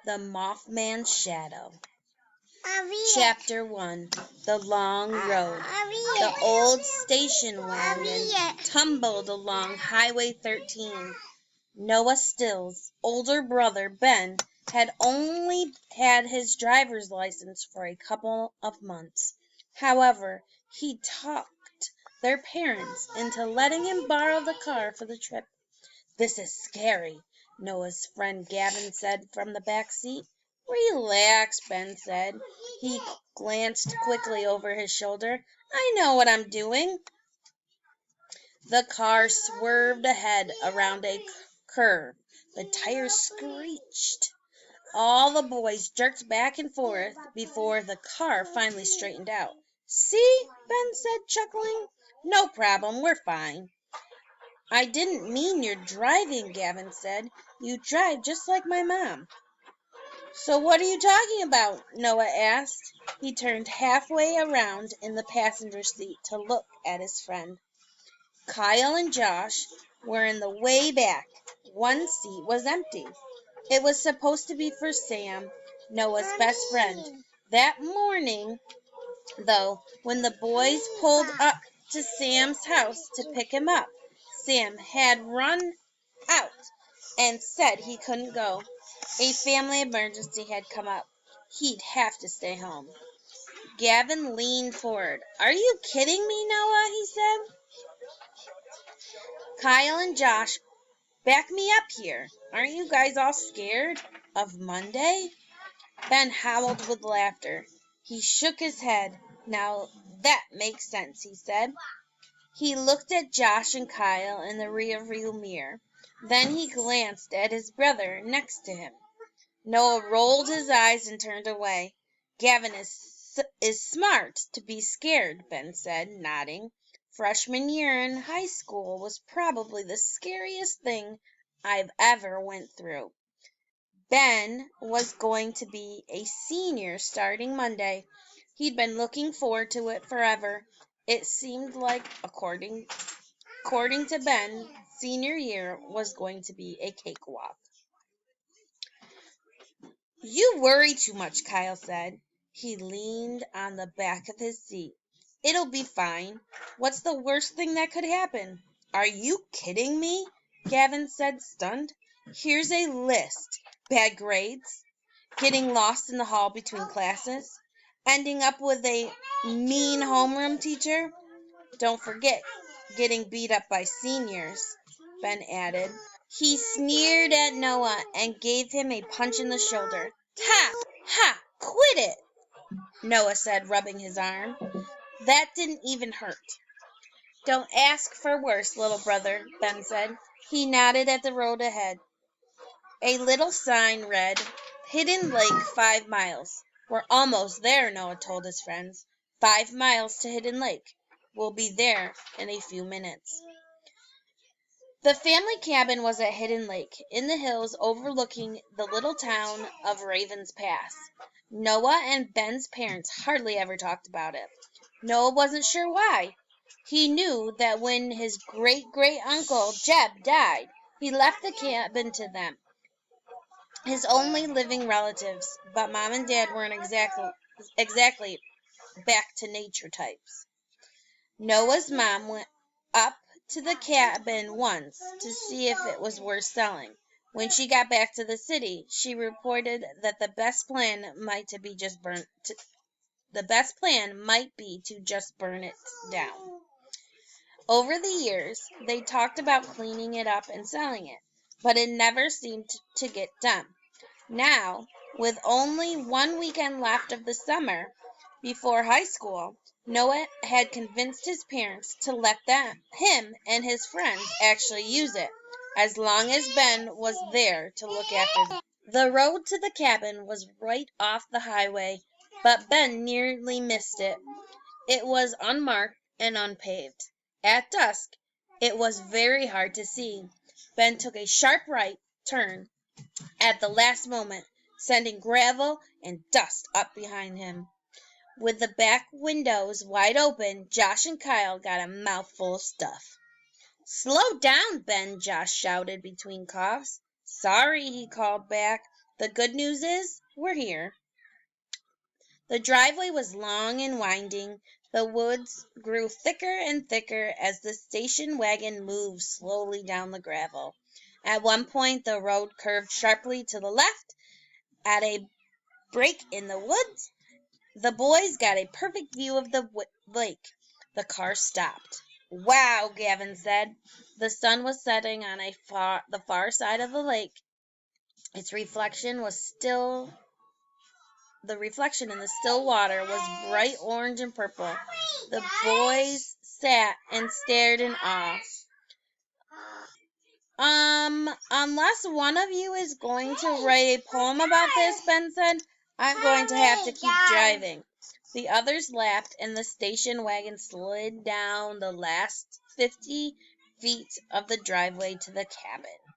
The Mothman's Shadow. Chapter 1. The Long Road. The old station wagon tumbled along Highway 13. Noah Still's older brother, Ben, had only had his driver's license for a couple of months. However, he talked their parents into letting him borrow the car for the trip. "This is scary," Noah's friend Gavin said from the back seat. "Relax," Ben said. He glanced quickly over his shoulder. "I know what I'm doing." The car swerved ahead around a curve. The tires screeched. All the boys jerked back and forth before the car finally straightened out. "See?" Ben said, chuckling. "No problem, we're fine." "I didn't mean you're driving," Gavin said. "You drive just like my mom." "So what are you talking about?" Noah asked. He turned halfway around in the passenger seat to look at his friend. Kyle and Josh were in the way back. One seat was empty. It was supposed to be for Sam, Noah's best friend. That morning, though, when the boys pulled up to Sam's house to pick him up, Sam had run out and said he couldn't go. A family emergency had come up. He'd have to stay home. Gavin leaned forward. "Are you kidding me, Noah?" he said. "Kyle and Josh, back me up here. Aren't you guys all scared of Monday?" Ben howled with laughter. He shook his head. "Now that makes sense," he said. He looked at Josh and Kyle in the rearview mirror. Then he glanced at his brother next to him. Noah rolled his eyes and turned away. "Gavin is smart to be scared," Ben said, nodding. "Freshman year in high school was probably the scariest thing I've ever went through." Ben was going to be a senior starting Monday. He'd been looking forward to it forever. It seemed like, according to Ben, senior year was going to be a cakewalk. "You worry too much," Kyle said. He leaned on the back of his seat. "It'll be fine. What's the worst thing that could happen?" "Are you kidding me?" Gavin said, stunned. "Here's a list. Bad grades, getting lost in the hall between classes, ending up with a mean homeroom teacher. Don't forget getting beat up by seniors," Ben added. He sneered at Noah and gave him a punch in the shoulder. "Ha! Ha! Quit it!" Noah said, rubbing his arm. "That didn't even hurt." "Don't ask for worse, little brother," Ben said. He nodded at the road ahead. A little sign read, "Hidden Lake 5 miles. "We're almost there," Noah told his friends. 5 miles to Hidden Lake. We'll be there in a few minutes. The family cabin was at Hidden Lake, in the hills overlooking the little town of Raven's Pass. Noah and Ben's parents hardly ever talked about it. Noah wasn't sure why. He knew that when his great-great-uncle Jeb died, he left the cabin to them, his only living relatives, but Mom and Dad weren't exactly back-to-nature types. Noah's mom went up to the cabin once to see if it was worth selling. When she got back to the city, she reported that the best plan might be to just burn it down. Over the years, they talked about cleaning it up and selling it, but it never seemed to get done. Now, with only one weekend left of the summer before high school, Noah had convinced his parents to let him and his friends actually use it, as long as Ben was there to look after them. The road to the cabin was right off the highway, but Ben nearly missed it. It was unmarked and unpaved. At dusk, it was very hard to see. Ben took a sharp right turn at the last moment, sending gravel and dust up behind him. With the back windows wide open, Josh and Kyle got a mouthful of stuff. "Slow down, Ben," Josh shouted between coughs. "Sorry," he called back. The good news is, we're here. The driveway was long and winding. The woods grew thicker and thicker as the station wagon moved slowly down the gravel. At one point, the road curved sharply to the left. At a break in the woods, the boys got a perfect view of the lake. The car stopped. "Wow," Gavin said. The sun was setting on the far side of the lake. The reflection in the still water was bright orange and purple. The boys sat and stared in awe. Unless one of you is going to write a poem about this," Ben said, "I'm going to have to keep driving." The others laughed, and the station wagon slid down the last 50 feet of the driveway to the cabin.